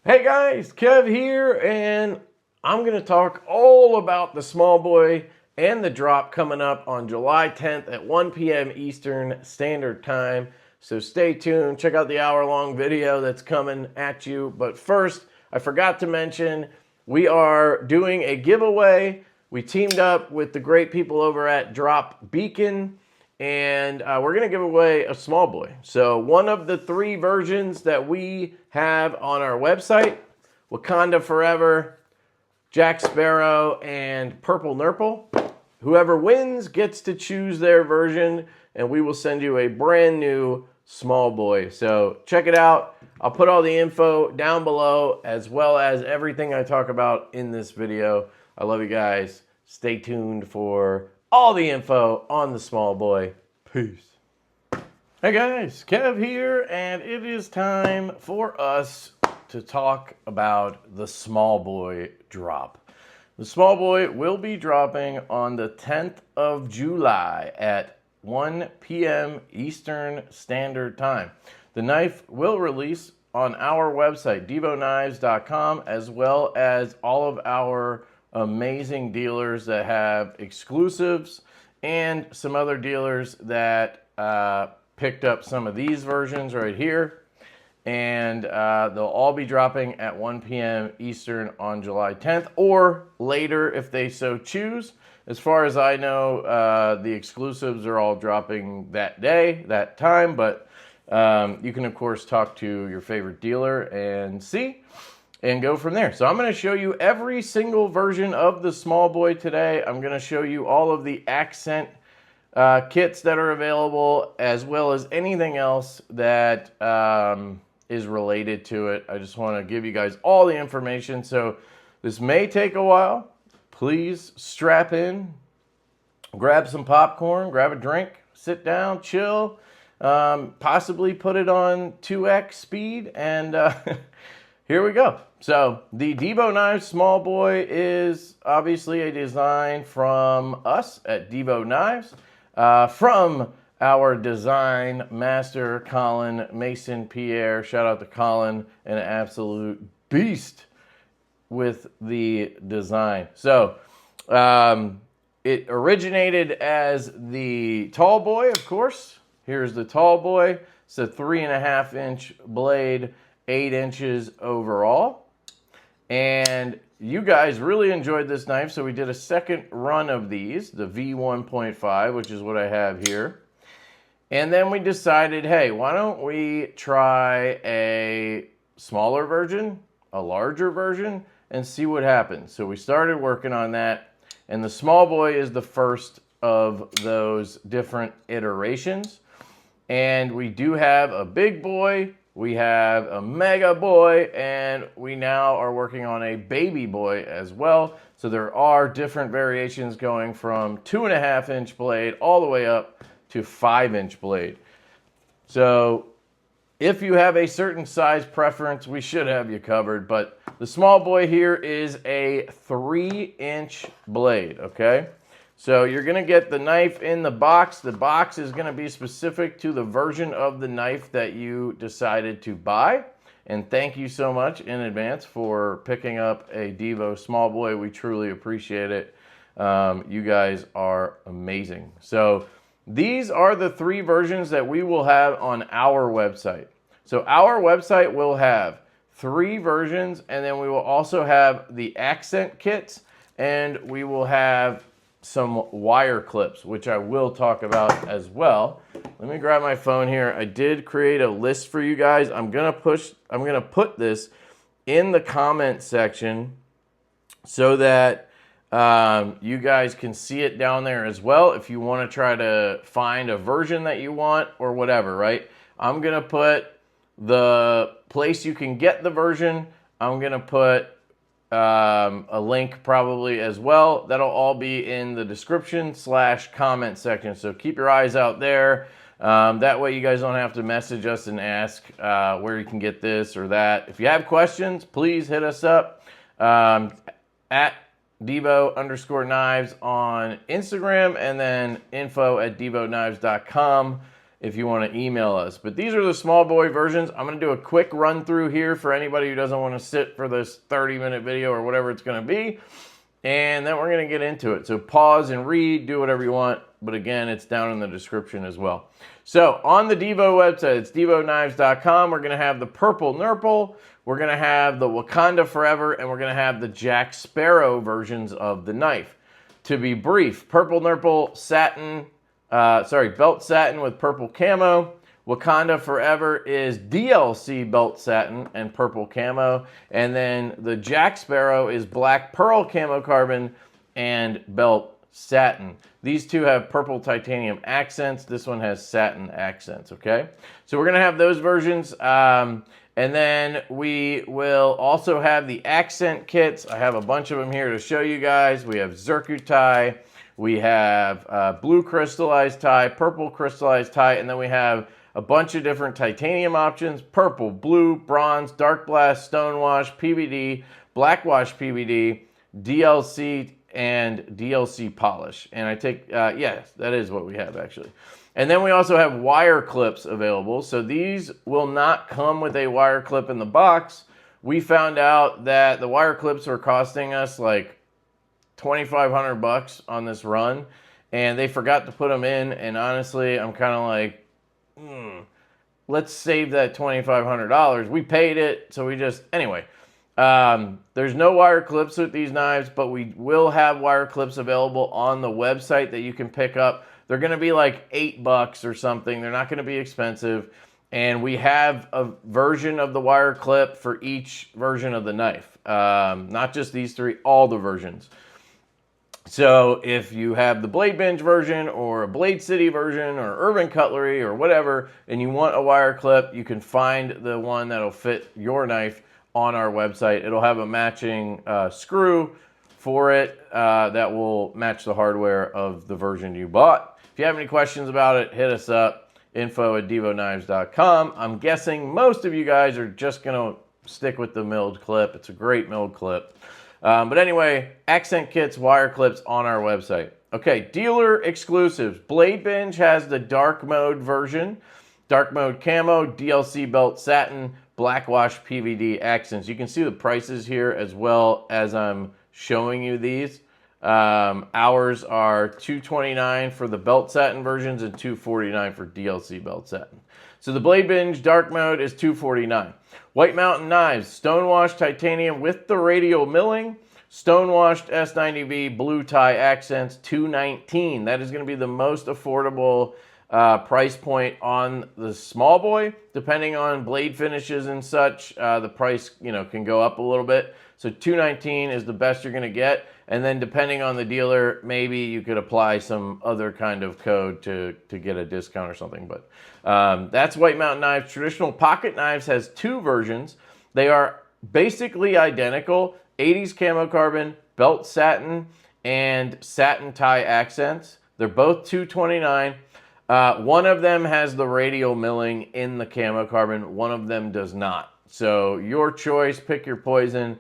Hey guys, Kev here, and I'm going to talk all about the SmallBoy and the drop coming up on July 10th at 1 p.m. Eastern Standard Time. So stay tuned, check out the hour-long video that's coming at you. But first, I forgot to mention, we are doing a giveaway. We teamed up with the great people over at Drop Beacon, and we're going to give away a SmallBoy. So one of the 3 versions that we have on our website, Wakanda Forever, Jack Sparrow, and Purple Nurple. Whoever wins gets to choose their version, and we will send you a brand new SmallBoy. So check it out. I'll put all the info down below, as well as everything I talk about in this video. I love you guys. Stay tuned for all the info on the SmallBoy. Peace. Hey guys, Kev here, and it is time for us to talk about the SmallBoy drop. The SmallBoy will be dropping on the 10th of July at 1 p.m. Eastern Standard Time. The knife will release on our website, divoknives.com, as well as all of our amazing dealers that have exclusives and some other dealers that picked up some of these versions right here. And they'll all be dropping at 1 p.m. Eastern on July 10th, or later if they so choose. As far as I know, the exclusives are all dropping that day, that time, but you can, of course, talk to your favorite dealer and see, and go from there. So I'm going to show you every single version of the SmallBoy today. I'm going to show you all of the accent kits that are available, as well as anything else that is related to it. I just want to give you guys all the information. So this may take a while. Please strap in, grab some popcorn, grab a drink, sit down, chill, possibly put it on 2x speed, and here we go. So the Divo Knives SmallBoy is obviously a design from us at Divo Knives, from our design master, Colin Mason Pierre. Shout out to Colin, an absolute beast with the design. So it originated as the Tall Boy, of course. Here's the Tall Boy. It's a 3.5-inch blade, 8 inches overall. And you guys really enjoyed this knife, so we did a second run of these, the V1.5, which is what I have here. And then we decided, hey, why don't we try a smaller version, a larger version, and see what happens. So we started working on that, and the SmallBoy is the first of those different iterations. And we do have a big boy, we have a mega boy, and we now are working on a baby boy as well. So there are different variations going from 2.5-inch blade all the way up to 5-inch blade. So if you have a certain size preference, we should have you covered. But the SmallBoy here is a 3-inch blade, okay? So you're going to get the knife in the box. The box is going to be specific to the version of the knife that you decided to buy. And thank you so much in advance for picking up a Divo SmallBoy. We truly appreciate it. You guys are amazing. So these are the 3 versions that we will have on our website. So our website will have 3 versions, and then we will also have the accent kits, and we will have some wire clips, which I will talk about as well. Let me grab my phone here. I did create a list for you guys. I'm gonna put this in the comment section so that you guys can see it down there as well if you want to try to find a version that you want or whatever, right? I'm gonna put the place you can get the version. I'm gonna put a link probably as well. That'll all be in the description/comment section. So keep your eyes out there. That way you guys don't have to message us and ask where you can get this or that. If you have questions, please hit us up at Divo_knives on Instagram, and then info@divoknives.com. if you want to email us. But these are the SmallBoy versions. I'm going to do a quick run through here for anybody who doesn't want to sit for this 30-minute video or whatever it's going to be. And then we're going to get into it. So pause and read, do whatever you want. But again, it's down in the description as well. So on the Divo website, it's divoknives.com. We're going to have the Purple Nurple. We're going to have the Wakanda Forever. And we're going to have the Jack Sparrow versions of the knife. To be brief, Purple Nurple satin, belt satin with purple camo. Wakanda Forever is DLC belt satin and purple camo. And then the Jack Sparrow is black pearl camo carbon and belt satin. These two have purple titanium accents. This one has satin accents, okay? So we're going to have those versions. And then we will also have the accent kits. I have a bunch of them here to show you guys. We have Zircuti. We have blue crystallized tie, purple crystallized tie, and then we have a bunch of different titanium options: purple, blue, bronze, dark blast, stonewash, PVD, blackwash PVD, DLC, and DLC polish. And I take, yes, that is what we have actually. And then we also have wire clips available. So these will not come with a wire clip in the box. We found out that the wire clips were costing us like $2,500 on this run, and they forgot to put them in. And honestly, I'm kind of like, let's save that $2,500. We paid it, so we just, anyway. There's no wire clips with these knives, but we will have wire clips available on the website that you can pick up. They're going to be like $8 or something. They're not going to be expensive. And we have a version of the wire clip for each version of the knife. Not just these three, all the versions. So if you have the Blade Binge version or a Blade City version or Urban Cutlery or whatever, and you want a wire clip, you can find the one that'll fit your knife on our website. It'll have a matching screw for it that will match the hardware of the version you bought. If you have any questions about it, hit us up, info@divoknives.com. I'm guessing most of you guys are just going to stick with the milled clip. It's a great milled clip. But anyway, accent kits, wire clips on our website. Okay, dealer exclusives. Blade Binge has the dark mode version. Dark mode camo, DLC belt satin, black wash PVD accents. You can see the prices here as well as I'm showing you these. Ours are $229 for the belt satin versions and $249 for DLC belt satin. So the Blade Binge dark mode is $249. White Mountain Knives, stonewashed titanium with the radial milling, stonewashed S90V blue tie accents, $219. That is going to be the most affordable price point on the SmallBoy. Depending on blade finishes and such, the price can go up a little bit. So $219 is the best you're going to get. And then depending on the dealer, maybe you could apply some other kind of code to get a discount or something. But that's White Mountain Knives. Traditional pocket knives has two versions. They are basically identical. 80s camo carbon, belt satin, and satin tie accents. They're both $229. One of them has the radial milling in the camo carbon. One of them does not. So your choice, pick your poison.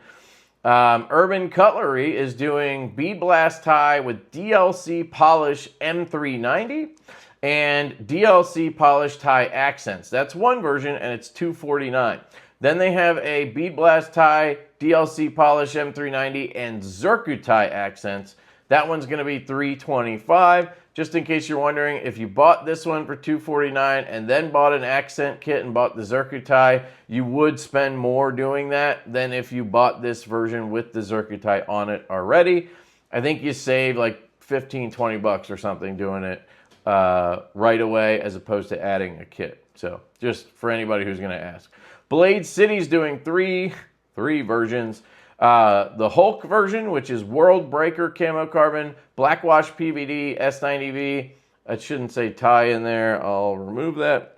Urban Cutlery is doing bead blast tie with DLC polish M390 and DLC polish tie accents. That's one version and it's $249. Then they have a bead blast tie, DLC polish M390 and Zircuti accents. That one's going to be $325. Just in case you're wondering, if you bought this one for $249 and then bought an accent kit and bought the Zircuti, you would spend more doing that than if you bought this version with the Zircuti on it already. I think you save like $15-20 or something doing it right away as opposed to adding a kit. So just for anybody who's going to ask. Blade City's doing three versions. The Hulk version, which is World Breaker camo carbon, blackwash PVD, S90V. I shouldn't say tie in there. I'll remove that.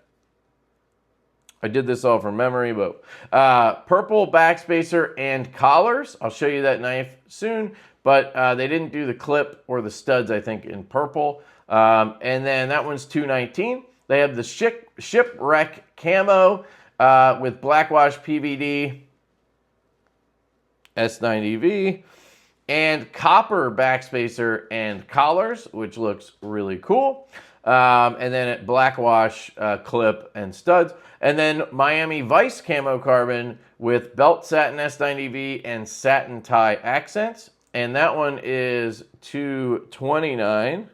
I did this all from memory, but purple backspacer and collars. I'll show you that knife soon, but they didn't do the clip or the studs, I think, in purple. And then that one's $219. They have the Shipwreck camo with blackwash PVD, S90V, and copper backspacer and collars, which looks really cool. And then a black wash clip and studs. And then Miami Vice camo carbon with belt satin S90V and satin tie accents. And that one is $229.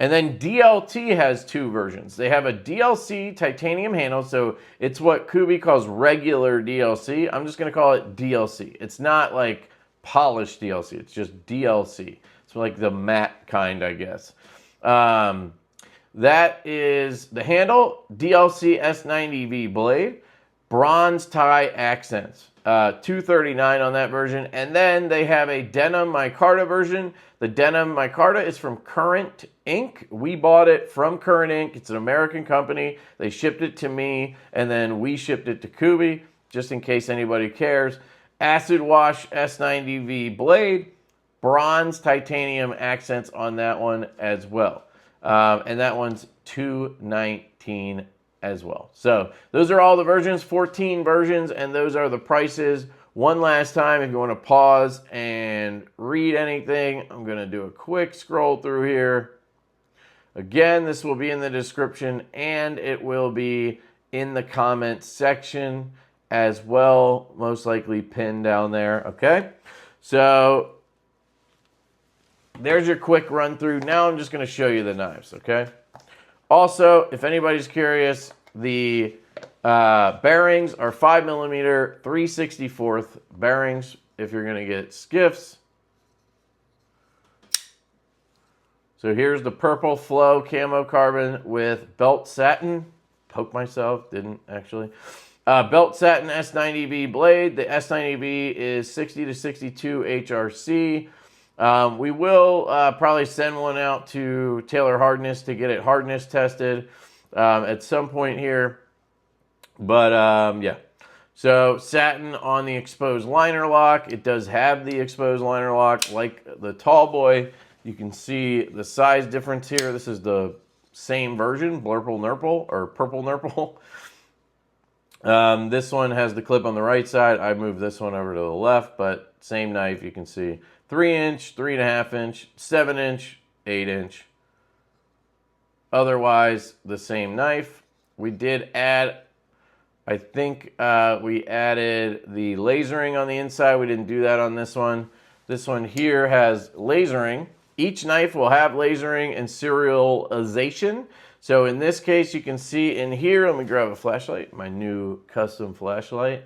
And then DLT has two versions. They have a DLC titanium handle, so it's what Kubi calls regular DLC. I'm just going to call it DLC. It's not like polished DLC. It's just DLC. It's like the matte kind, I guess. That is the handle, DLC S90V blade, bronze tie accents. $239 on that version. And then they have a denim micarta version. The denim micarta is from Current Ink. We bought it from Current Ink. It's an American company. They shipped it to me, and then we shipped it to Kubi, just in case anybody cares. Acid wash S90V blade, bronze titanium accents on that one as well. And that one's $219 as well. So those are all the versions, 14 versions, and those are the prices. One last time, if you want to pause and read anything, I'm going to do a quick scroll through here. Again, this will be in the description, and it will be in the comments section as well, most likely pinned down there, okay? So there's your quick run through. Now I'm just going to show you the knives, okay? Also, if anybody's curious, the bearings are 5mm 3/64 bearings if you're going to get skiffs. So here's the purple flow camo carbon with belt satin. Poke myself, didn't actually. Belt satin S90V blade. The S90V is 60 to 62 HRC. We will probably send one out to Taylor Hardness to get it hardness tested at some point here. But yeah, so satin on the exposed liner lock. It does have the exposed liner lock like the Tallboy. You can see the size difference here. This is the same version, Blurple Nurple or Purple Nurple. This one has the clip on the right side. I moved this one over to the left, but same knife. You can see 3-inch, 3.5-inch, 7-inch, 8-inch. Otherwise, the same knife. We did add, I think we added the lasering on the inside. We didn't do that on this one. This one here has lasering. Each knife will have lasering and serialization. So in this case, you can see in here, let me grab a flashlight, my new custom flashlight.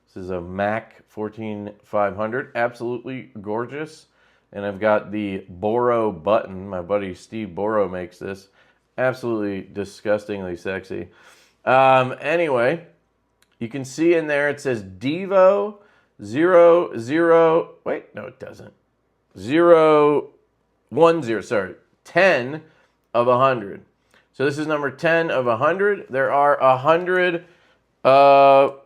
This is a Mac 14500, absolutely gorgeous. And I've got the Boro button. My buddy Steve Boro makes this. Absolutely disgustingly sexy. Anyway, you can see in there it says Divo 00, wait, no it doesn't. 010, sorry, 10 of 100. So this is number 10 of 100. There are 100 of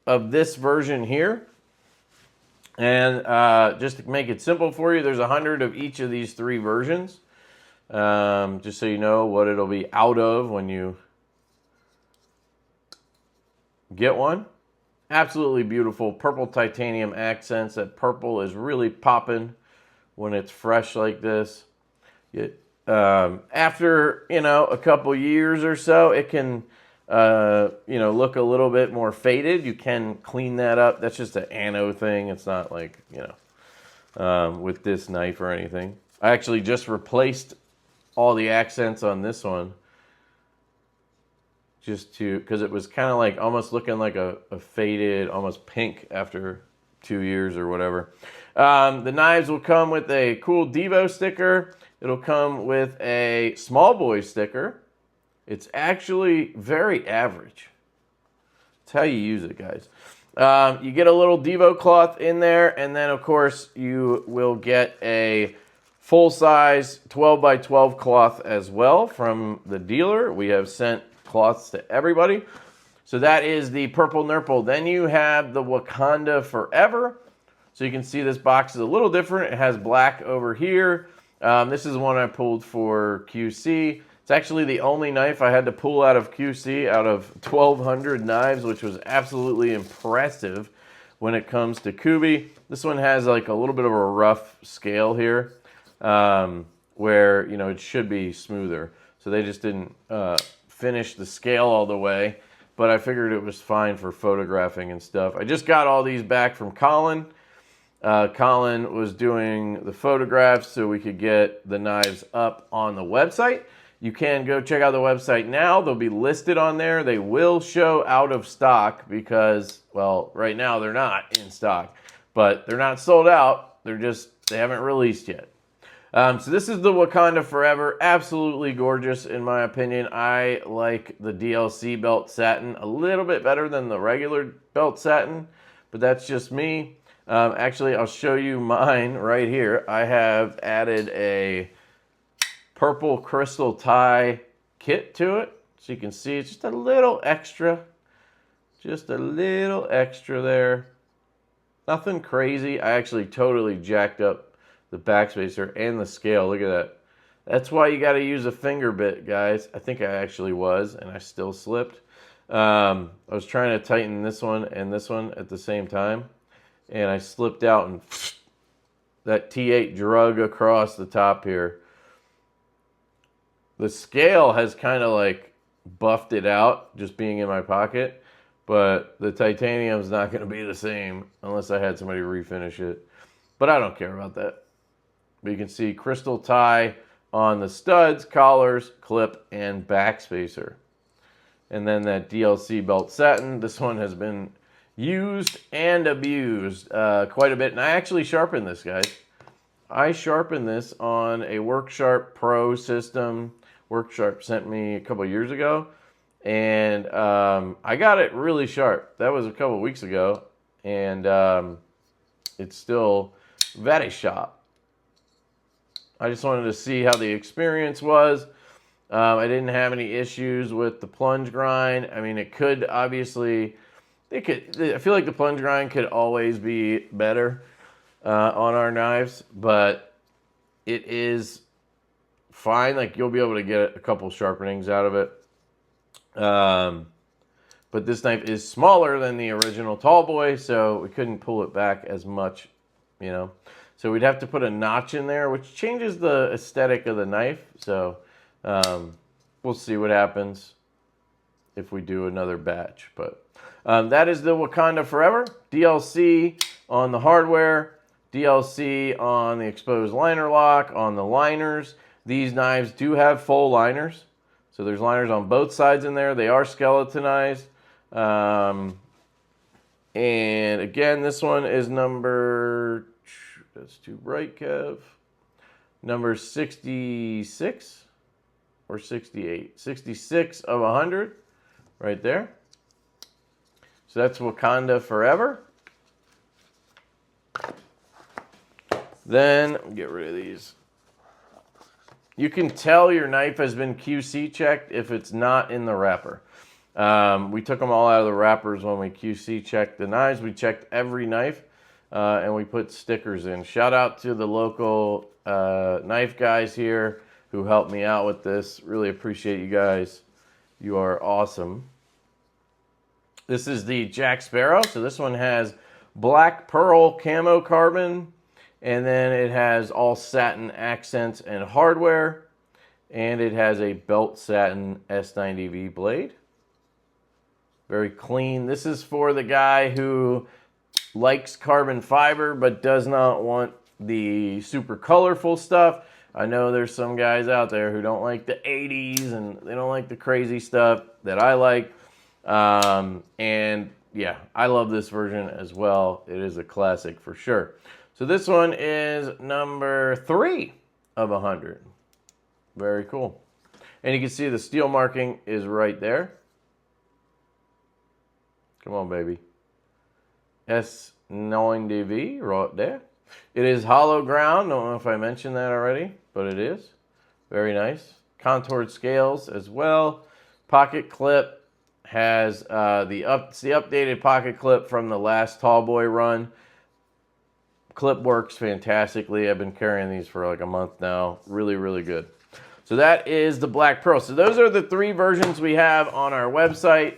this version here. And just to make it simple for you, there's 100 of each of these three versions. Just so you know what it'll be out of when you get one. Absolutely beautiful purple titanium accents. That purple is really popping when it's fresh like this. After, a couple years or so, it can, look a little bit more faded. You can clean that up. That's just an anno thing. It's not like, with this knife or anything. I actually just replaced all the accents on this one because it was kind of like almost looking like a faded, almost pink after 2 years or whatever. The knives will come with a cool Divo sticker. It'll come with a SmallBoy sticker. It's actually very average. That's how you use it, guys. You get a little Divo cloth in there, and then, of course, you will get a full-size 12 by 12 cloth as well from the dealer. We have sent cloths to everybody. So that is the Purple Nurple. Then you have the Wakanda Forever. So you can see this box is a little different. It has black over here. This is one I pulled for QC. It's actually the only knife I had to pull out of QC out of 1,200 knives, which was absolutely impressive when it comes to Kubi. This one has like a little bit of a rough scale here. where, you know, it should be smoother. So they just didn't finish the scale all the way, but I figured it was fine for photographing and stuff. I just got all these back from Colin. Colin was doing the photographs so we could get the knives up on the website. You can go check out the website now. They'll be listed on there. They will show out of stock because, well, right now they're not in stock, but they're not sold out. They haven't released yet. So this is the Wakanda Forever. Absolutely gorgeous in my opinion. I like the DLC belt satin a little bit better than the regular belt satin, but that's just me. Actually, I'll show you mine right here. I have added a purple crystal tie kit to it. So you can see it's just a little extra. Just a little extra there. Nothing crazy. I actually totally jacked up the backspacer and the scale. Look at that. That's why you got to use a finger bit, guys. I think I actually was, and I still slipped. I was trying to tighten this one and this one at the same time, and I slipped out, and that T8 drug across the top here. The scale has kind of like buffed it out just being in my pocket, but the titanium's not going to be the same unless I had somebody refinish it. But I don't care about that. But you can see crystal tie on the studs, collars, clip, and backspacer. And then that DLC belt satin. This one has been used and abused quite a bit. And I actually sharpened this, guys. I sharpened this on a Worksharp Pro system. Worksharp sent me a couple years ago. And I got it really sharp. That was a couple weeks ago. And it's still very sharp. I just wanted to see how the experience was. I didn't have any issues with the plunge grind. I mean, it could obviously, I feel like the plunge grind could always be better on our knives, but it is fine. Like, you'll be able to get a couple sharpenings out of it. But this knife is smaller than the original Tallboy, so we couldn't pull it back as much, you know. So we'd have to put a notch in there, which changes the aesthetic of the knife. So we'll see what happens if we do another batch. But that is the Wakanda Forever. DLC on the hardware, DLC on the exposed liner lock, on the liners. These knives do have full liners. So there's liners on both sides in there. They are skeletonized. And again, this one is number... That's too bright, Kev. Number 66 or 68? 66 of 100 right there. So that's Wakanda Forever. Then, get rid of these. You can tell your knife has been QC checked if it's not in the wrapper. We took them all out of the wrappers when we QC checked the knives. We checked every knife. And we put stickers in. Shout out to the local knife guys here who helped me out with this. Really appreciate you guys. You are awesome. This is the Jack Sparrow. So this one has black pearl camo carbon. And then it has all satin accents and hardware. And it has a belt satin S90V blade. Very clean. This is for the guy who likes carbon fiber but does not want the super colorful stuff. I know there's some guys out there who don't like the 80s and they don't like the crazy stuff that I like. And yeah, I love this version as well. It is a classic for sure. So this one is number 3 of 100. Very cool. And you can see the steel marking is right there. Come on, baby. S90V right there. It is hollow ground. Don't know if I mentioned that already, but it is. Very nice. Contoured scales as well. Pocket clip has the updated pocket clip from the last Tallboy run. Clip works fantastically. I've been carrying these for like a month now. Really, really good. So that is the Black Pearl. So those are the 3 versions we have on our website.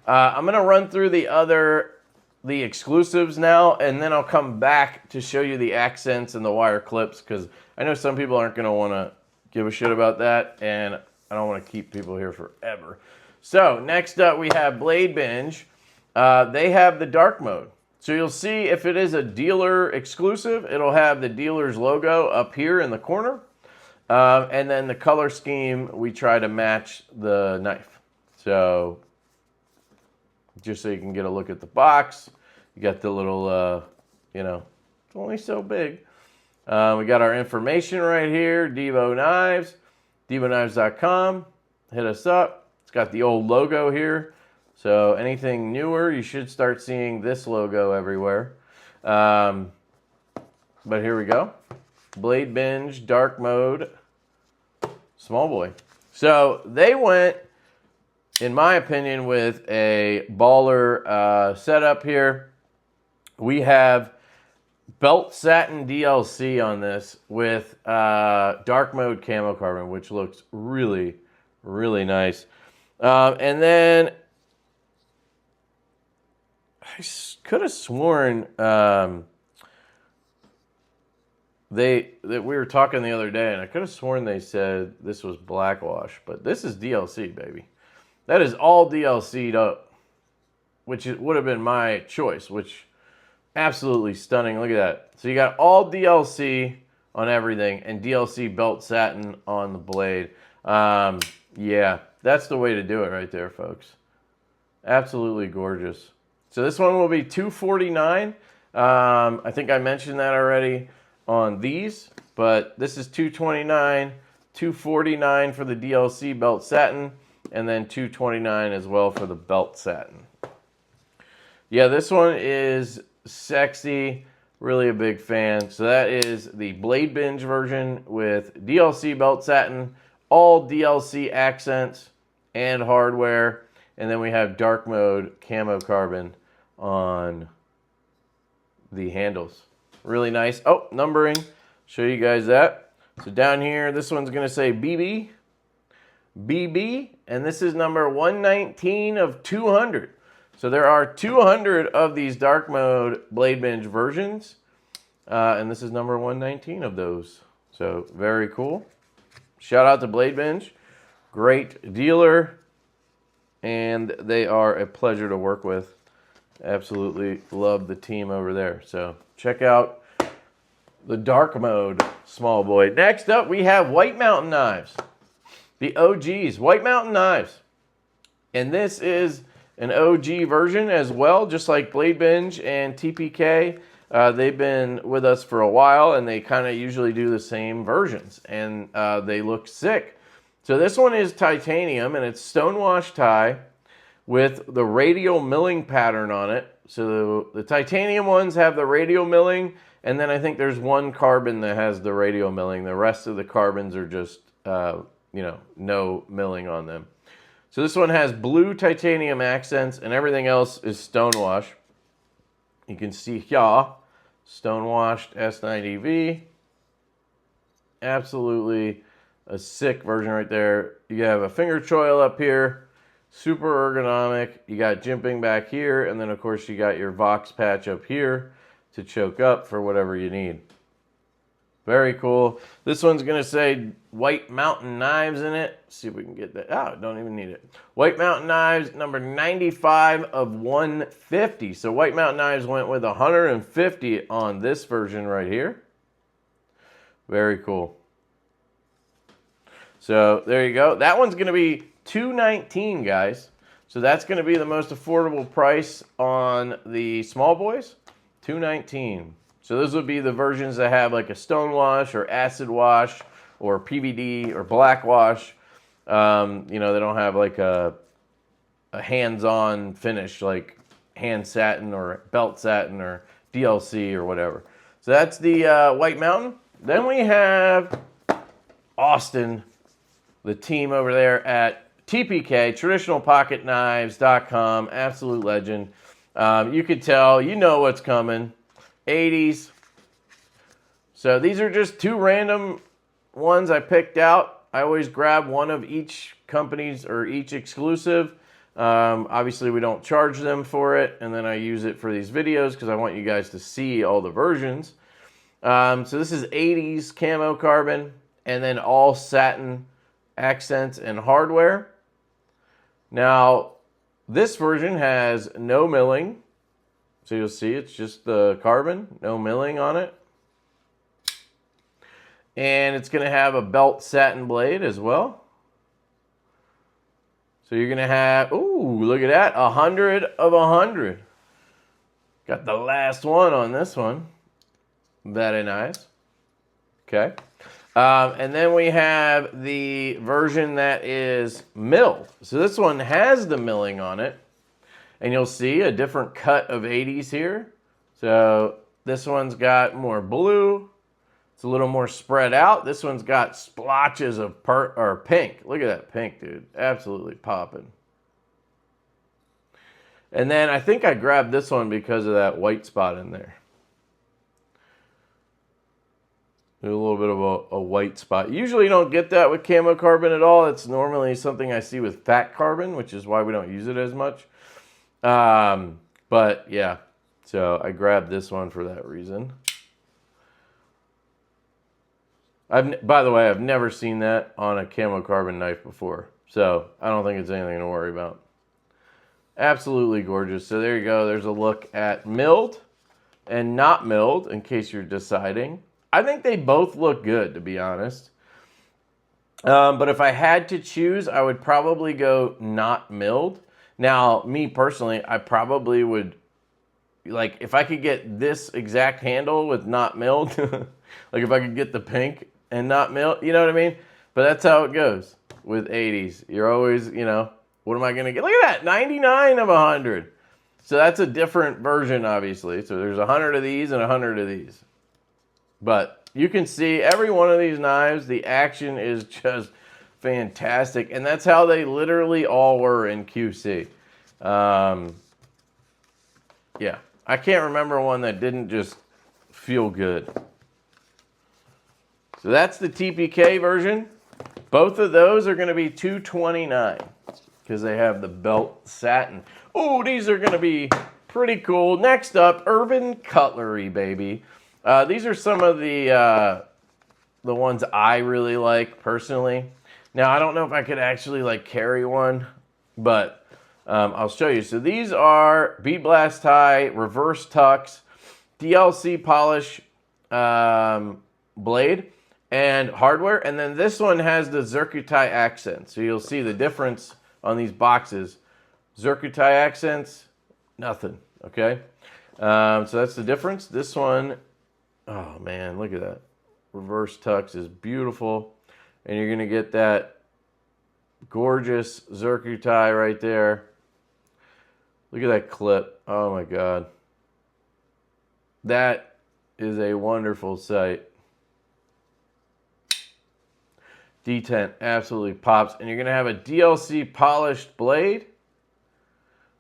I'm going to run through the other the exclusives now, and then I'll come back to show you the accents and the wire clips, because I know some people aren't going to want to give a shit about that, and I don't want to keep people here forever. So next up we have Blade Binge. They have the dark mode. So you'll see if it is a dealer exclusive, it'll have the dealer's logo up here in the corner. And then the color scheme, we try to match the knife. So just so you can get a look at the box, you got the little, it's only so big. We got our information right here, Divo Knives, DivoKnives.com. Hit us up. It's got the old logo here. So anything newer, you should start seeing this logo everywhere. But here we go. Blade Binge, dark mode, SmallBoy. So they went, in my opinion, with a baller setup here. We have belt satin DLC on this with dark mode camo carbon, which looks really, really nice. And then I could have sworn that we were talking the other day, and I could have sworn they said this was blackwash, but this is DLC, baby. That is all DLC'd up, which would have been my choice, which absolutely stunning. Look at that. So you got all DLC on everything and DLC belt satin on the blade. Yeah, that's the way to do it right there, folks. Absolutely gorgeous. So this one will be $249. I think I mentioned that already on these, but this is $229, $249 for the DLC belt satin, and then $229 as well for the belt satin. Yeah, this one is sexy. Really a big fan. So that is the Blade Binge version with DLC belt satin, all DLC accents and hardware, and then we have dark mode camo carbon on the handles. Really nice. Oh, numbering. Show you guys that. So down here, this one's going to say BB. BB. And this is number 119 of 200. So there are 200 of these dark mode Blade Binge versions. And this is number 119 of those. So very cool. Shout out to Blade Binge. Great dealer. And they are a pleasure to work with. Absolutely love the team over there. So check out the dark mode SmallBoy. Next up, we have White Mountain Knives. The OGs, White Mountain Knives. And this is an OG version as well, just like Blade Binge and TPK. They've been with us for a while, and they kind of usually do the same versions. And they look sick. So this one is titanium, and it's stonewash tie with the radial milling pattern on it. So the titanium ones have the radial milling, and then I think there's one carbon that has the radial milling. The rest of the carbons are just, no milling on them. So this one has blue titanium accents, and everything else is stonewash. You can see here, stonewashed S90V. Absolutely a sick version right there. You have a finger choil up here. Super ergonomic. You got jimping back here, and then of course you got your Vox patch up here to choke up for whatever you need. Very cool. This one's going to say White Mountain Knives in it. Let's see if we can get that. Oh, don't even need it. White Mountain Knives, number 95 of 150. So White Mountain Knives went with 150 on this version right here. Very cool. So there you go. That one's going to be $219, guys. So that's going to be the most affordable price on the SmallBoys. $219. So those would be the versions that have like a stone wash or acid wash or PVD or black wash. They don't have like a hands-on finish like hand satin or belt satin or DLC or whatever. So that's the White Mountain. Then we have Austin, the team over there at TPK, TraditionalPocketKnives.com, absolute legend. You could tell, you know what's coming. 80s. So these are just two random ones I picked out. I always grab one of each company's or each exclusive. Obviously, we don't charge them for it, and then I use it for these videos because I want you guys to see all the versions. So this is 80s camo carbon, and then all satin accents and hardware. Now, this version has no milling. So you'll see it's just the carbon, no milling on it. And it's going to have a belt satin blade as well. So you're going to have, ooh, look at that, 100 of 100. Got the last one on this one. Very nice. Okay. And then we have the version that is milled. So this one has the milling on it. And you'll see a different cut of 80s here. So this one's got more blue. It's a little more spread out. This one's got splotches of pink. Look at that pink, dude. Absolutely popping. And then I think I grabbed this one because of that white spot in there. A little bit of a white spot. Usually you don't get that with camo carbon at all. It's normally something I see with fat carbon, which is why we don't use it as much. But yeah, so I grabbed this one for that reason. By the way, I've never seen that on a camo carbon knife before, so I don't think it's anything to worry about. Absolutely gorgeous. So there you go. There's a look at milled and not milled, in case you're deciding. I think they both look good, to be honest. But if I had to choose, I would probably go not milled. Now, me personally, I probably would, like, if I could get this exact handle with not milled, like if I could get the pink and not milled, you know what I mean? But that's how it goes with 80s. You're always, you know, what am I going to get? Look at that, 99 of 100. So that's a different version, obviously. So there's 100 of these and 100 of these. But you can see every one of these knives, the action is just fantastic. And that's how they literally all were in QC. Yeah, I can't remember one that didn't just feel good. So that's the TPK version. Both of those are going to be $229 because they have the belt satin. Oh, these are going to be pretty cool. Next up, Urban Cutlery, baby. These are some of the ones I really like personally. Now, I don't know if I could actually like carry one, but I'll show you. So these are bead blast tie, reverse tucks, DLC polish blade, and hardware. And then this one has the Zircuti accent. So you'll see the difference on these boxes. Zircuti accents, nothing, okay? So that's the difference. This one, oh man, look at that. Reverse tucks is beautiful. And you're gonna get that gorgeous Zircuti right there. Look at that clip. Oh my God. That is a wonderful sight. detent absolutely pops. And you're going to have a DLC polished blade.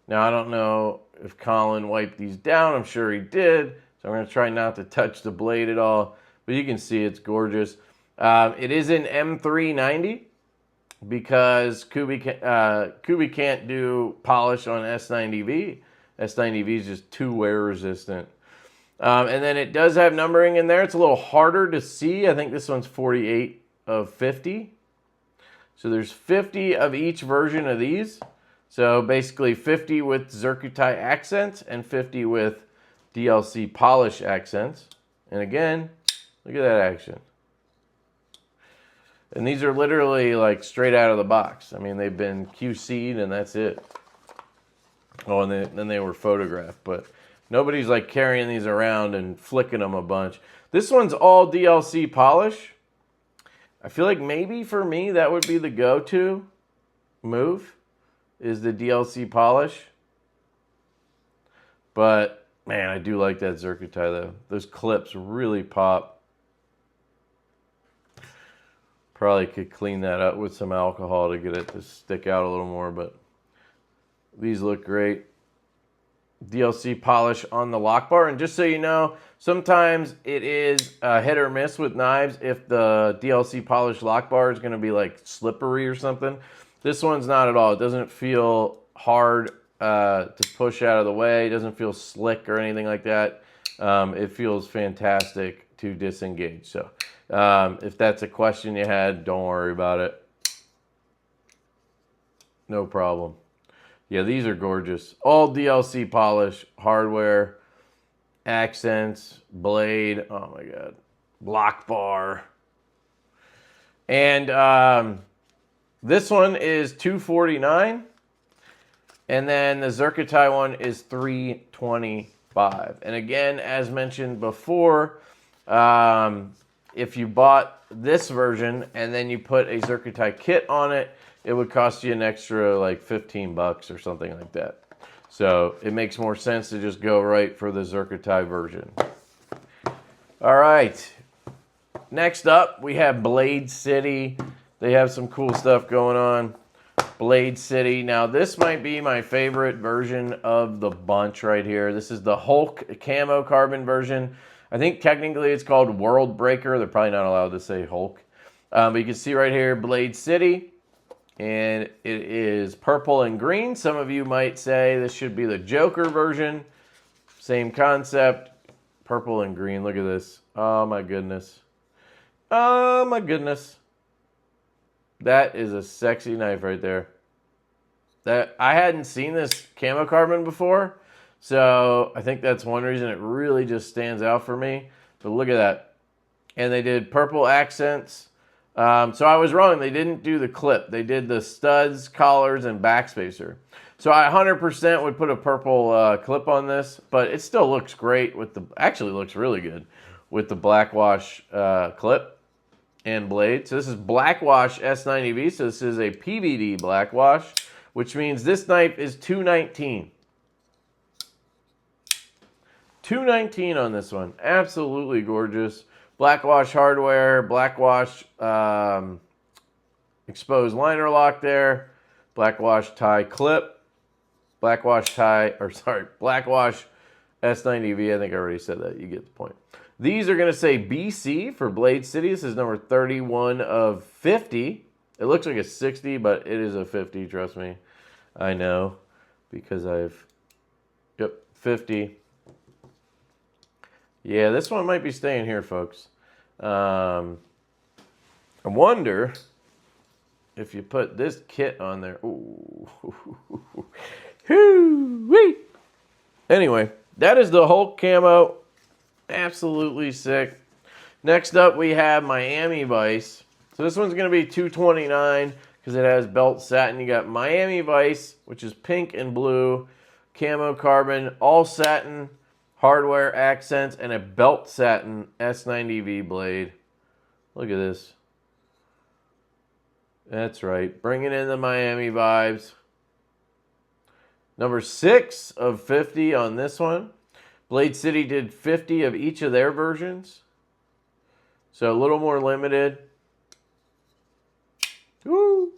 Now, I don't know if Colin wiped these down. I'm sure he did. So I'm going to try not to touch the blade at all. But you can see it's gorgeous. It is in M390 because Kubi can't do polish on S90V. S90V is just too wear resistant. And then it does have numbering in there. It's a little harder to see. I think this one's 48 of 50. So there's 50 of each version of these. So basically 50 with Zircuti accents and 50 with DLC polish accents. And again, look at that action. And these are literally like straight out of the box. I mean, they've been QC'd and that's it. Oh, and then they were photographed. But nobody's like carrying these around and flicking them a bunch. This one's all DLC polish. I feel like maybe for me that would be the go-to move, is the DLC polish. But man, I do like that Zircuti though. Those clips really pop. Probably could clean that up with some alcohol to get it to stick out a little more, but these look great. DLC polish on the lock bar. And just so you know, sometimes it is hit or miss with knives if the DLC polish lock bar is going to be like slippery or something. This one's not at all. It doesn't feel hard to push out of the way. It doesn't feel slick or anything like that. It feels fantastic to disengage. So if that's a question you had, don't worry about it. No problem. Yeah, these are gorgeous. All DLC polish, hardware, accents, blade. Oh my God. Block bar. And this one is $249. And then the Zircotai one is $325. And again, as mentioned before, if you bought this version and then you put a Zircotai kit on it, it would cost you an extra like 15 bucks or something like that. So it makes more sense to just go right for the Zircotai version. All right. Next up, we have Blade City. They have some cool stuff going on. Blade City. Now, this might be my favorite version of the bunch right here. This is the Hulk camo carbon version. I think technically it's called World Breaker. They're probably not allowed to say Hulk. But you can see right here, Blade City. And it is purple and green. Some of you might say this should be the Joker version. Same concept. Purple and green. Look at this. Oh, my goodness. Oh, my goodness. That is a sexy knife right there. That I hadn't seen this camo carbon before, so I think that's one reason it really just stands out for me. But look at that. And they did purple accents. So I was wrong. They didn't do the clip. They did the studs, collars, and backspacer. So I 100% would put a purple clip on this, but it still looks great with the, actually looks really good with the black wash clip and blade. So this is black wash S90V. So this is a PVD black wash, which means this knife is $219. $219 on this one. Absolutely gorgeous. Black wash hardware, black wash exposed liner lock there, black wash tie clip, black wash tie, or sorry, black wash S90V. I think I already said that. You get the point. These are going to say BC for Blade City. This is number 31 of 50. It looks like a 60, but it is a 50, trust me. I know, because yep, 50. Yeah, this one might be staying here, folks. I wonder if you put this kit on there. Ooh. Whoo-wee. Anyway, that is the Hulk camo. Absolutely sick. Next up, we have Miami Vice. So this one's going to be $229 because it has belt satin. You got Miami Vice, which is pink and blue, camo carbon, all satin, hardware accents, and a belt satin S90V blade. Look at this. That's right. Bringing in the Miami vibes. Number 6 of 50 on this one. Blade City did 50 of each of their versions. So a little more limited. Woo!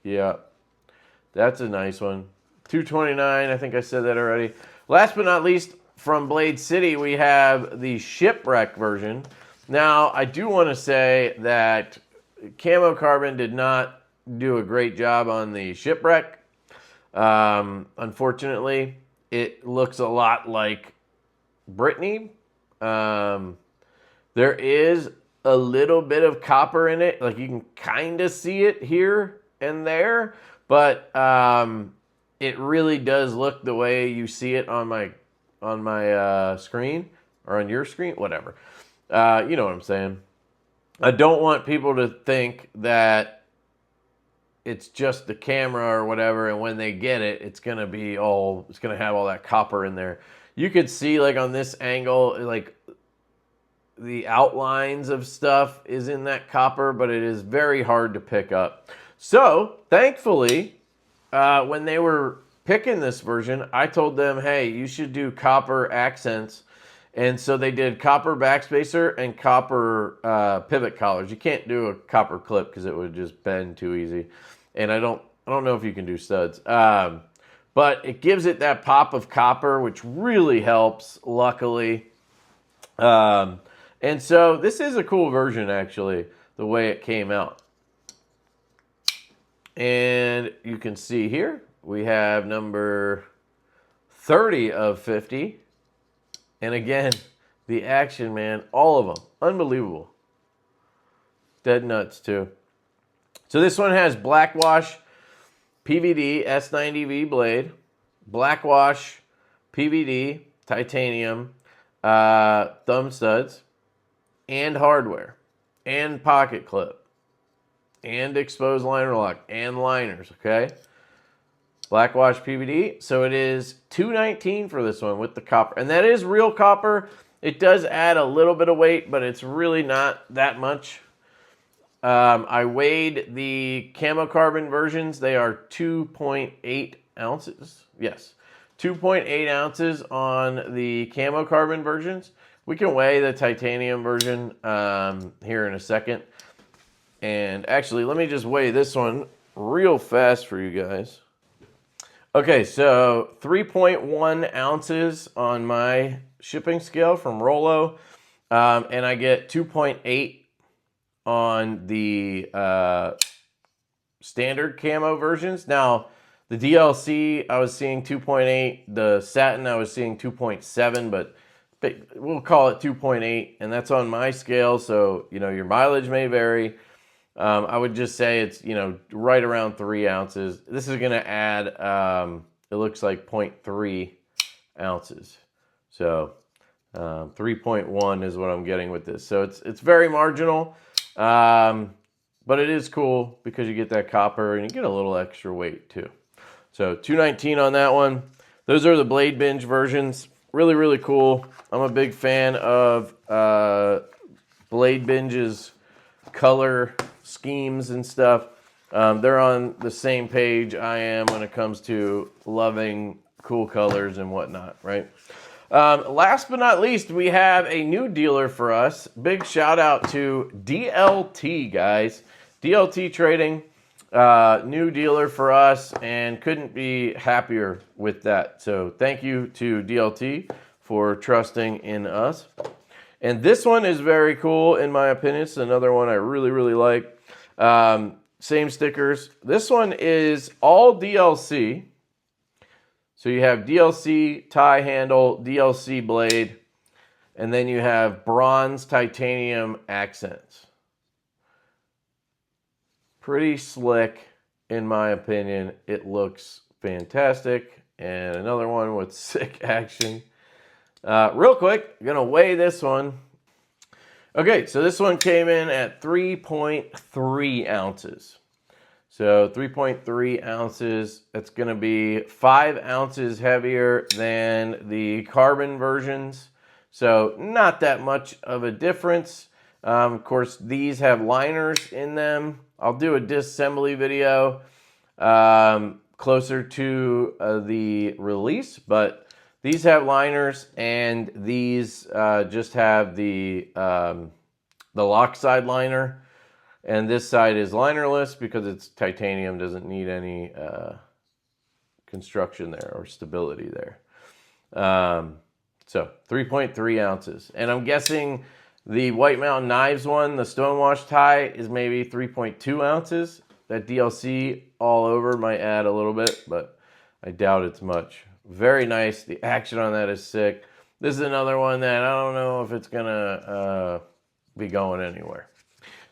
Yeah. That's a nice one. $229. I think I said that already. Last but not least, from Blade City, we have the Shipwreck version. Now, I do want to say that Camo Carbon did not do a great job on the Shipwreck. Unfortunately, it looks a lot like Brittany. There is a little bit of copper in it. Like, you can kind of see it here and there, but it really does look the way you see it on my screen, or on your screen, whatever. You know what I'm saying. I don't want people to think that it's just the camera or whatever, and when they get it, it's gonna have all that copper in there. You could see, like, on this angle, like, the outlines of stuff is in that copper, but it is very hard to pick up. So, thankfully, when they were picking this version, I told them, hey, you should do copper accents. And so they did copper backspacer and copper pivot collars. You can't do a copper clip because it would just bend too easy. And I don't know if you can do studs. But it gives it that pop of copper, which really helps, luckily. And so this is a cool version, actually, the way it came out. And you can see here, we have number 30 of 50. And again, the action, man, all of them, unbelievable. Dead nuts, too. So this one has black wash PVD S90V blade, black wash PVD titanium thumb studs, and hardware, and pocket clip, and exposed liner lock, and liners, okay? Black wash PVD, so it is $219 for this one with the copper. And that is real copper. It does add a little bit of weight, but it's really not that much. I weighed the camo carbon versions. They are 2.8 ounces. Yes, 2.8 ounces on the camo carbon versions. We can weigh the titanium version here in a second. And actually, let me just weigh this one real fast for you guys. Okay, so 3.1 ounces on my shipping scale from Rollo. And I get 2.8 on the standard camo versions. Now, the DLC, I was seeing 2.8. The satin, I was seeing 2.7, but we'll call it 2.8, and that's on my scale, so, you know, your mileage may vary. I would just say it's, you know, right around 3 ounces. This is going to add, it looks like 0.3 ounces. So, 3.1 is what I'm getting with this. So it's very marginal. But it is cool because you get that copper and you get a little extra weight too. So $219 on that one. Those are the Blade Binge versions. Really, really cool. I'm a big fan of Blade Binge's color schemes and stuff. They're on the same page I am when it comes to loving cool colors and whatnot, right? Last but not least, we have a new dealer for us. Big shout out to DLT, guys. DLT Trading, new dealer for us, and couldn't be happier with that. So thank you to DLT for trusting in us. And this one is very cool, in my opinion. It's another one I really, really like. Same stickers. This one is all DLC. So you have DLC tie handle, DLC blade, and then you have bronze titanium accents. Pretty slick, in my opinion. It looks fantastic. And another one with sick action. Real quick, I'm going to weigh this one. Okay, so this one came in at 3.3 ounces. So 3.3 ounces, that's going to be 5 ounces heavier than the carbon versions. So not that much of a difference. Of course, these have liners in them. I'll do a disassembly video closer to the release, but these have liners, and these just have the lock side liner. And this side is linerless because it's titanium, doesn't need any construction there or stability there. So 3.3 ounces. And I'm guessing the White Mountain Knives one, the Stonewash tie, is maybe 3.2 ounces. That DLC all over might add a little bit, but I doubt it's much. Very nice. The action on that is sick. This is another one that I don't know if it's going to be going anywhere.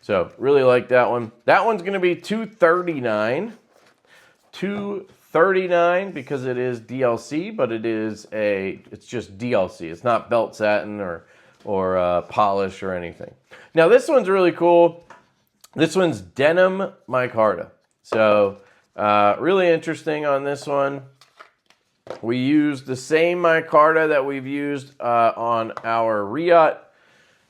So really like that one. That one's going to be $239. $239 because it is DLC, but it's just DLC. It's not belt satin or polish or anything. Now this one's really cool. This one's denim micarta. So really interesting on this one. We used the same micarta that we've used on our Riot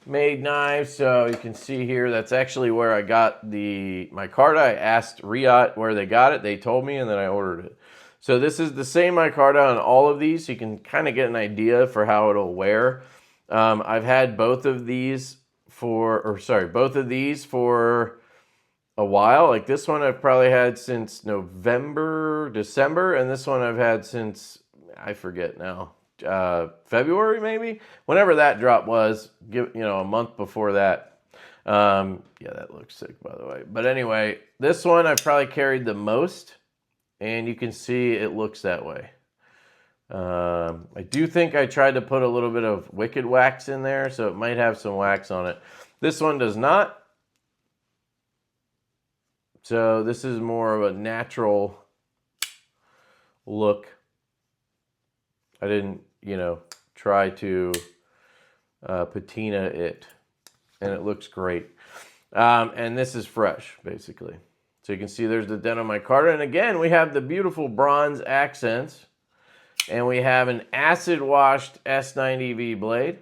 made knives. So you can see here, that's actually where I got the micarta. I asked Riot where they got it. They told me, and then I ordered it. So this is the same micarta on all of these. So you can kind of get an idea for how it'll wear. I've had both of these for a while. Like this one I've probably had since November, December, and this one I've had since, I forget now, February maybe? Whenever that drop was, a month before that. Yeah, that looks sick, by the way. But anyway, this one I probably carried the most, and you can see it looks that way. I do think I tried to put a little bit of Wicked wax in there, so it might have some wax on it. This one does not. So this is more of a natural look. I didn't, try to patina it, and it looks great. And this is fresh, basically. So you can see there's the denim micarta. And again, we have the beautiful bronze accents. And we have an acid-washed S90V blade.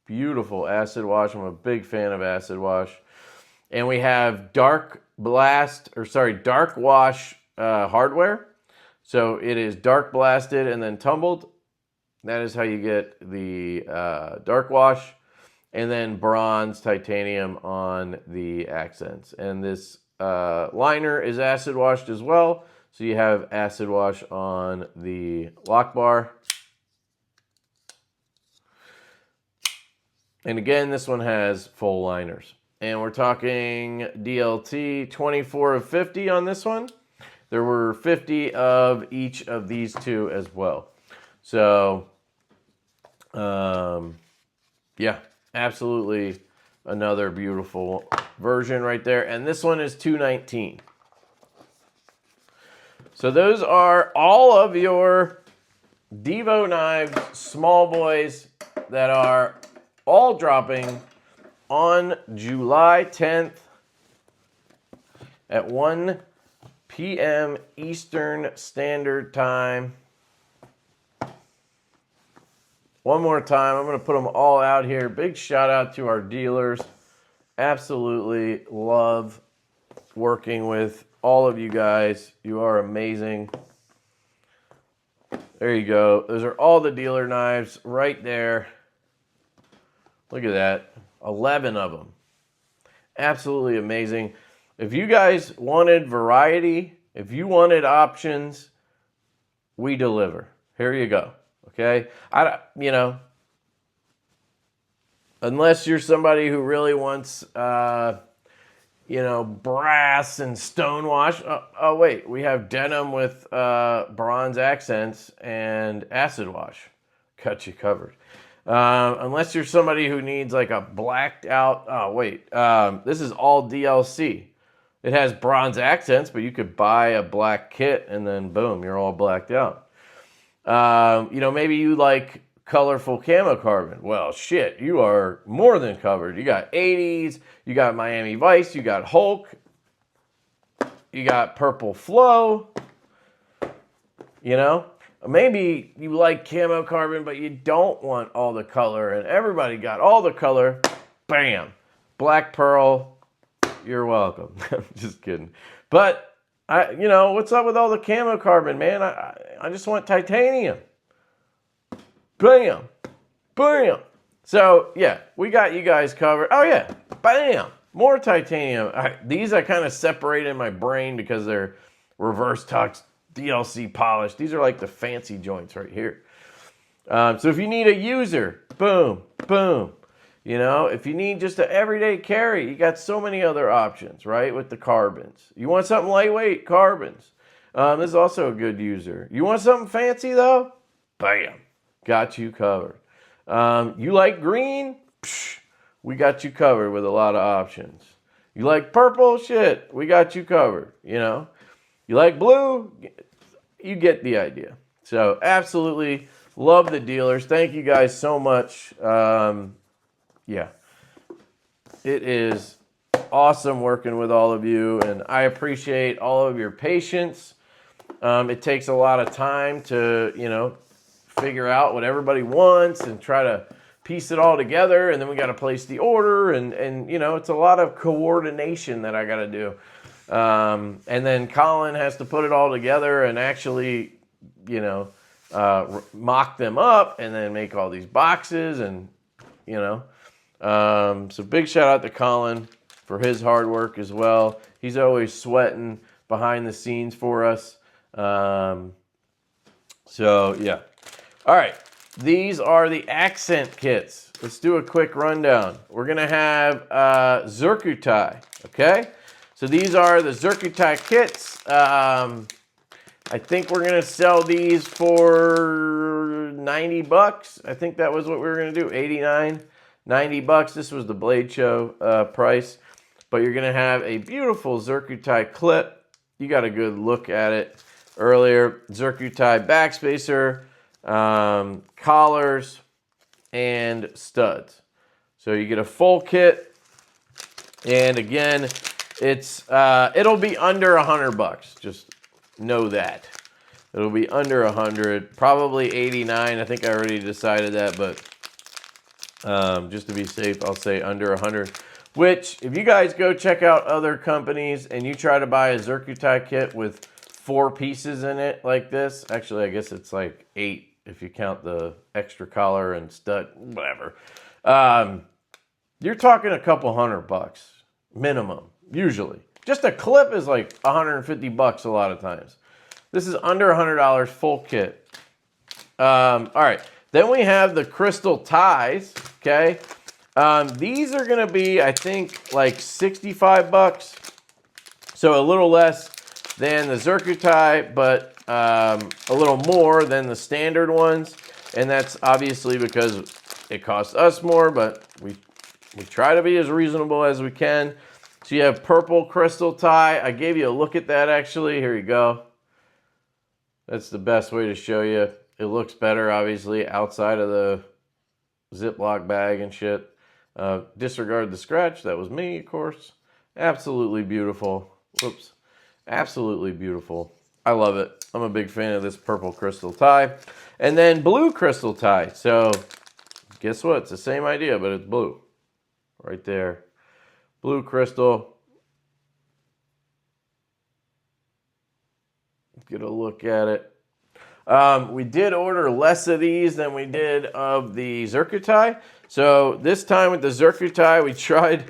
Beautiful acid wash. I'm a big fan of acid wash. And we have dark wash hardware. So it is dark blasted and then tumbled. That is how you get the dark wash. And then bronze titanium on the accents. And this liner is acid washed as well. So you have acid wash on the lock bar. And again, this one has full liners. And we're talking DLT 24 of 50 on this one. There were 50 of each of these two as well. So, yeah, absolutely another beautiful version right there. And this one is $219. So those are all of your Divo knives, small boys, that are all dropping on July 10th at 1 p.m. Eastern Standard Time. One more time, I'm going to put them all out here. Big shout out to our dealers. Absolutely love working with all of you guys. You are amazing. There you go. Those are all the dealer knives right there. Look at that. 11 of them. Absolutely amazing. If you guys wanted variety, if you wanted options, we deliver. Here you go. Okay? Unless you're somebody who really wants brass and stone wash. Oh, wait, we have denim with bronze accents and acid wash. Got you covered. Unless you're somebody who needs like a blacked out, this is all DLC. It has bronze accents, but you could buy a black kit and then boom, you're all blacked out. Maybe you like colorful camo carbon. Well, shit, you are more than covered. You got 80s, you got Miami Vice, you got Hulk, you got Purple Flow. Maybe you like camo carbon, but you don't want all the color, and everybody got all the color. Bam, Black Pearl. You're welcome. Just kidding. But what's up with all the camo carbon, man? I just want titanium. Bam! Bam! So, yeah, we got you guys covered. Oh, yeah. Bam! More titanium. These I kind of separate in my brain because they're reverse tux, DLC polished. These are like the fancy joints right here. So if you need a user, boom, boom. If you need just an everyday carry, you got so many other options, right, with the carbons. You want something lightweight, carbons. This is also a good user. You want something fancy, though? Bam! Got you covered. You like green? Psh, we got you covered with a lot of options. You like purple? Shit, we got you covered. You like blue? You get the idea. So absolutely love the dealers. Thank you guys so much. Yeah, it is awesome working with all of you, and I appreciate all of your patience. It takes a lot of time to, figure out what everybody wants and try to piece it all together, and then we got to place the order, and it's a lot of coordination that I got to do. And then Colin has to put it all together and actually, mock them up and then make all these boxes, and, so big shout out to Colin for his hard work as well. He's always sweating behind the scenes for us. So, yeah. All right. these are the accent kits. Let's do a quick rundown. We're gonna have Zircuti, okay? So these are the Zircuti kits. I think we're gonna sell these for 90 bucks. I think that was what we were gonna do, 89, 90 bucks. This was the Blade Show price. But you're gonna have a beautiful Zircuti clip. You got a good look at it earlier. Zircuti backspacer, collars, and studs. So you get a full kit. And again, it's it'll be under 100 bucks. Just know that. It'll be under 100, probably 89. I think I already decided that, but just to be safe, I'll say under 100. Which, if you guys go check out other companies and you try to buy a Zircuti kit with 4 pieces in it like this, actually I guess it's like 8 if you count the extra collar and stud, whatever. You're talking a couple $100 minimum, usually. Just a clip is like 150 bucks a lot of times. This is under $100 full kit. All right, then we have the crystal ties, okay? These are gonna be, I think, like 65 bucks. So a little less than the Zircuti, but a little more than the standard ones. And that's obviously because it costs us more, but we try to be as reasonable as we can. So you have purple crystal tie. I gave you a look at that actually. Here you go. That's the best way to show you. It looks better, obviously, outside of the Ziploc bag and shit. Disregard the scratch. That was me, of course. Absolutely beautiful. Whoops. Absolutely beautiful. I love it. I'm a big fan of this purple crystal tie. And then blue crystal tie. So, guess what? It's the same idea, but it's blue. Right there. Blue crystal. Get a look at it. We did order less of these than we did of the Zircuti. So this time with the Zircuti,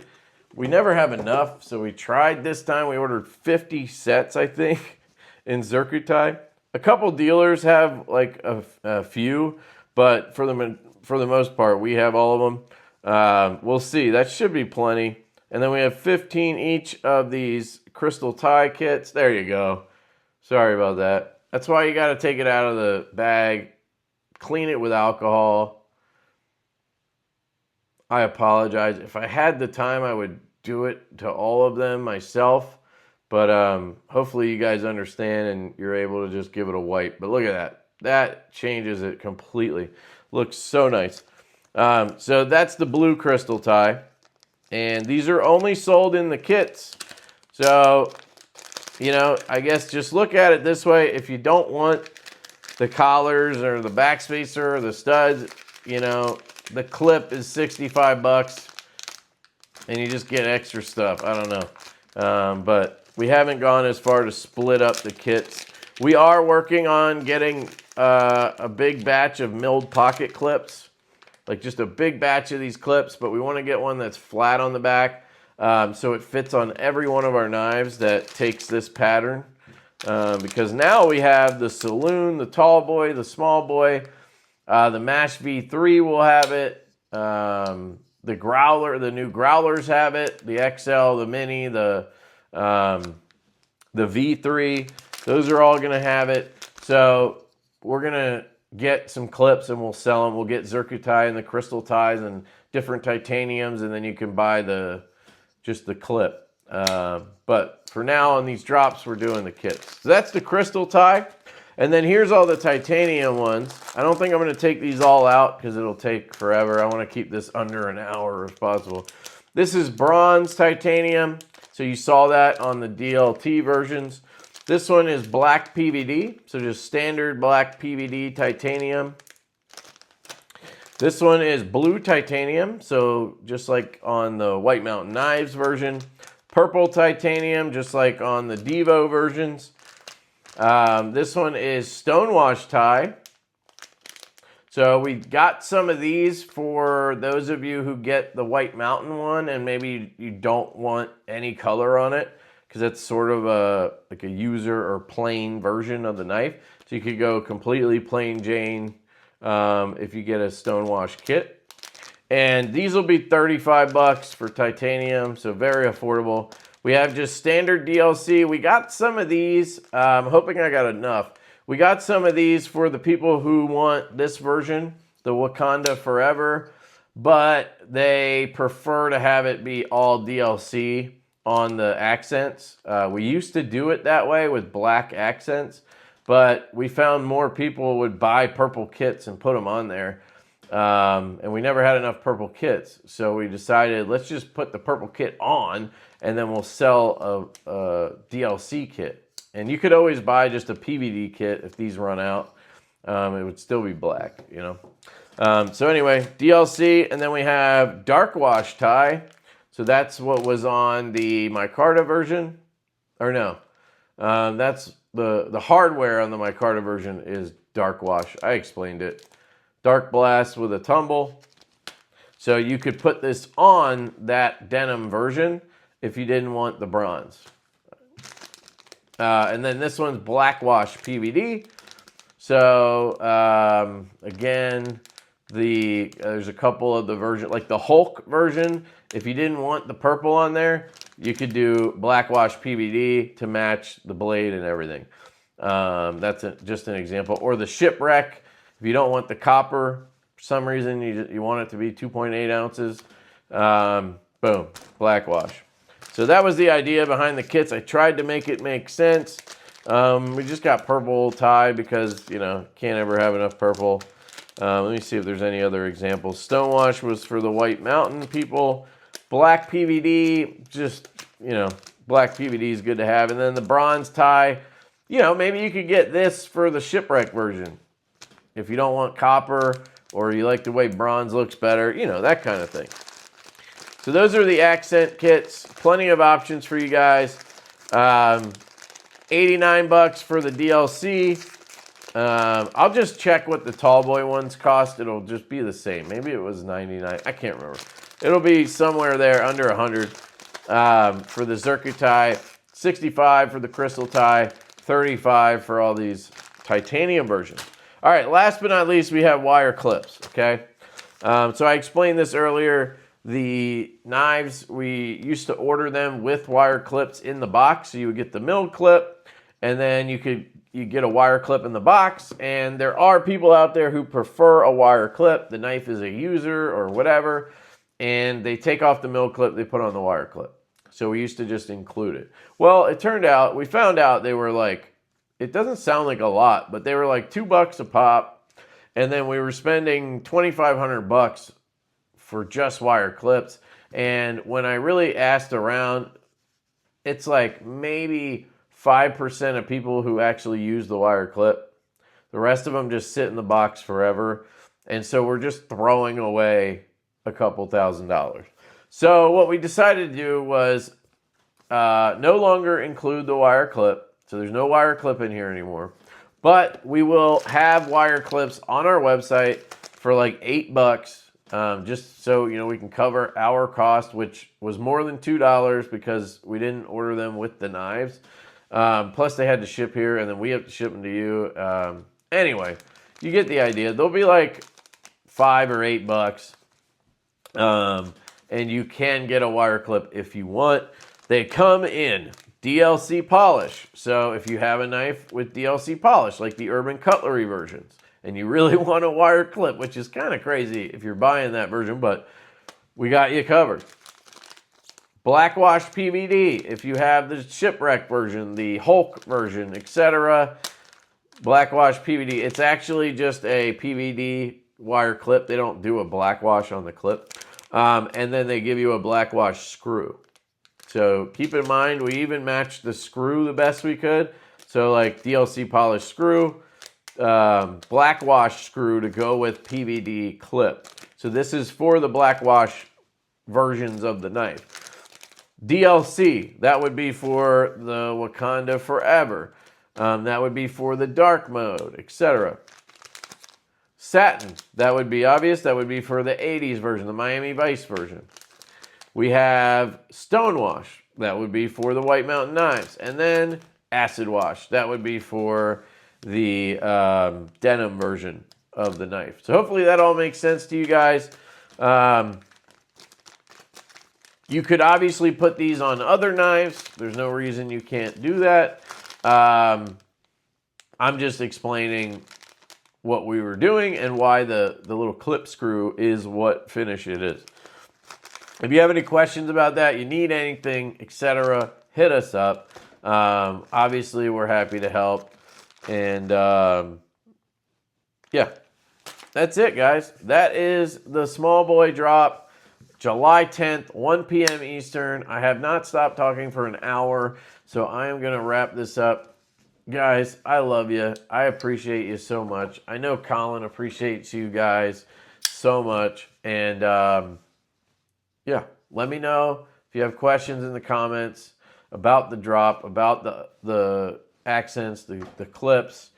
we never have enough. So we tried this time. We ordered 50 sets, I think, in Zircuti. A couple dealers have like a few, but for the most part, we have all of them. We'll see. That should be plenty. And then we have 15 each of these crystal tie kits. There you go. Sorry about that. That's why you got to take it out of the bag, clean it with alcohol. I apologize. If I had the time, I would do it to all of them myself. But hopefully you guys understand and you're able to just give it a wipe. But look at that. That changes it completely. Looks so nice. So that's the blue crystal tie. And these are only sold in the kits. So, you know, I guess just look at it this way. If you don't want the collars or the backspacer or the studs, you know, the clip is 65 bucks. And you just get extra stuff. I don't know. But we haven't gone as far to split up the kits. We are working on getting a big batch of milled pocket clips. Like just a big batch of these clips, but we want to get one that's flat on the back so it fits on every one of our knives that takes this pattern. Because now we have the Saloon, the Tall Boy, the Small Boy, the Mash V3 will have it, the Growler, the new Growlers have it, the XL, the Mini, the V3, those are all going to have it. So we're going to get some clips and we'll sell them. We'll get Zircuti and the crystal ties and different titaniums, and then you can buy just the clip. But for now on these drops, we're doing the kits. So that's the crystal tie. And then here's all the titanium ones. I don't think I'm going to take these all out because it'll take forever. I want to keep this under an hour if possible. This is bronze titanium. So you saw that on the DLT versions. This one is black PVD, so just standard black PVD titanium. This one is blue titanium, so just like on the White Mountain Knives version. Purple titanium, just like on the Divo versions. This one is stonewash tie. So we got some of these for those of you who get the White Mountain one and maybe you don't want any color on it, because it's sort of like a user or plain version of the knife. So you could go completely plain Jane if you get a Stonewash kit. And these will be 35 bucks for titanium, so very affordable. We have just standard DLC. We got some of these. I'm hoping I got enough. We got some of these for the people who want this version, the Wakanda Forever, but they prefer to have it be all DLC on the accents. We used to do it that way with black accents, but we found more people would buy purple kits and put them on there. And we never had enough purple kits, so we decided let's just put the purple kit on, and then we'll sell a DLC kit. And you could always buy just a PVD kit if these run out. It would still be black, you know. So anyway, DLC, and then we have Dark Wash tie. So that's what was on the micarta version, or no, that's the hardware on the micarta version is Dark Wash. I explained it. Dark Blast with a tumble. So you could put this on that denim version if you didn't want the bronze. And then this one's Black Wash PVD. So again, there's a couple of the version, like the Hulk version. If you didn't want the purple on there, you could do Black Wash PVD to match the blade and everything. That's just an example. Or the Shipwreck. If you don't want the copper, for some reason you want it to be 2.8 ounces, boom, Black Wash. So that was the idea behind the kits. I tried to make it make sense. We just got purple tie because, you know, can't ever have enough purple. Let me see if there's any other examples. Stonewash was for the White Mountain people. Black PVD, just, you know, black PVD is good to have. And then the bronze tie, you know, maybe you could get this for the Shipwreck version. If you don't want copper or you like the way bronze looks better, you know, that kind of thing. So those are the accent kits. Plenty of options for you guys. 89 bucks for the DLC. I'll just check what the Tallboy ones cost. It'll just be the same. Maybe it was 99. I can't remember. It'll be somewhere there under 100 for the Zircu tie. 65 for the crystal tie. 35 for all these titanium versions. All right, last but not least, we have wire clips, okay? So I explained this earlier. The knives, we used to order them with wire clips in the box. So you would get the milled clip, and then you get a wire clip in the box. And there are people out there who prefer a wire clip. The knife is a user or whatever, and they take off the milled clip, they put on the wire clip. So we used to just include it. Well, it turned out, we found out they were like, it doesn't sound like a lot, but they were like $2 a pop. And then we were spending 2,500 bucks for just wire clips. And when I really asked around, it's like maybe 5% of people who actually use the wire clip. The rest of them just sit in the box forever. And so we're just throwing away a couple $1,000s. So what we decided to do was no longer include the wire clip. So there's no wire clip in here anymore. But we will have wire clips on our website for like $8, just so, you know, we can cover our cost, which was more than $2 because we didn't order them with the knives. Plus they had to ship here, and then we have to ship them to you. Anyway, you get the idea. They'll be like $5 or $8. And you can get a wire clip if you want. They come in DLC polish. So if you have a knife with DLC polish, like the Urban Cutlery versions, and you really want a wire clip, which is kind of crazy if you're buying that version, but we got you covered. Black Wash PVD, if you have the Shipwreck version, the Hulk version, etc. Black Wash PVD, it's actually just a PVD wire clip. They don't do a black wash on the clip. And then they give you a black wash screw. So keep in mind, we even matched the screw the best we could. So like DLC polish screw, black wash screw to go with PVD clip. So this is for the black wash versions of the knife. DLC, that would be for the Wakanda Forever. That would be for the dark mode, etc. Satin, that would be obvious. That would be for the 80s version, the Miami Vice version. We have Stonewash. That would be for the White Mountain knives. And then Acid Wash. That would be for the denim version of the knife. So hopefully that all makes sense to you guys. You could obviously put these on other knives. There's no reason you can't do that. I'm just explaining what we were doing and why the little clip screw is what finish it is. If you have any questions about that, you need anything, etc., hit us up. Obviously, we're happy to help. And yeah, that's it, guys. That is the SmallBoy drop, July 10th, 1 p.m. Eastern. I have not stopped talking for an hour, so I am going to wrap this up. Guys, I love you. I appreciate you so much. I know Colin appreciates you guys so much. And yeah, let me know if you have questions in the comments about the drop, about the accents, the clips,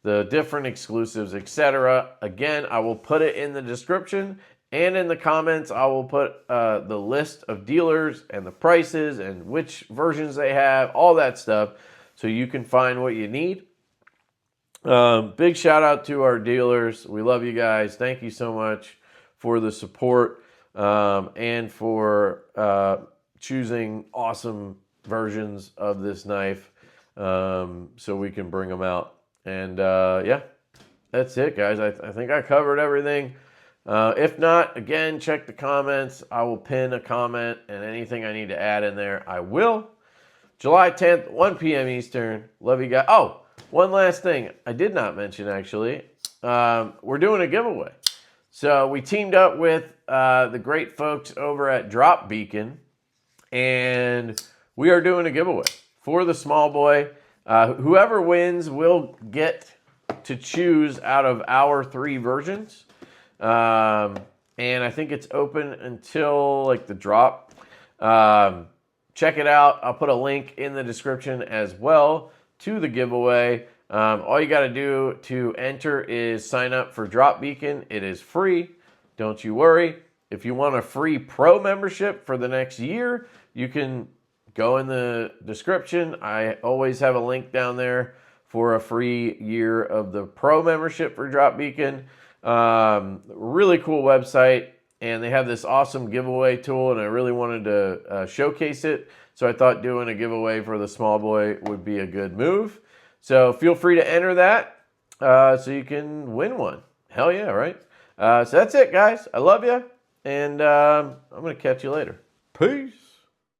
the different exclusives, etc. Again, I will put it in the description, and in the comments, I will put the list of dealers and the prices and which versions they have, all that stuff, so you can find what you need. Big shout out to our dealers. We love you guys. Thank you so much for the support and for choosing awesome versions of this knife so we can bring them out. And yeah, that's it, guys. I think I covered everything. If not, again, check the comments. I will pin a comment, and anything I need to add in there, I will. July 10th, 1 p.m. Eastern. Love you guys. Oh, one last thing I did not mention, actually. We're doing a giveaway. So we teamed up with the great folks over at Drop Beacon, and we are doing a giveaway for the SmallBoy. Whoever wins will get to choose out of our 3 versions. And I think it's open until like the drop. Check it out. I'll put a link in the description as well to the giveaway. All you got to do to enter is sign up for Drop Beacon. It is free. Don't you worry. If you want a free pro membership for the next year, you can go in the description. I always have a link down there for a free year of the pro membership for Drop Beacon. Really cool website. And they have this awesome giveaway tool, and I really wanted to showcase it. So I thought doing a giveaway for the SmallBoy would be a good move. So feel free to enter that so you can win one. Hell yeah, right? So that's it, guys. I love you, and I'm going to catch you later. Peace.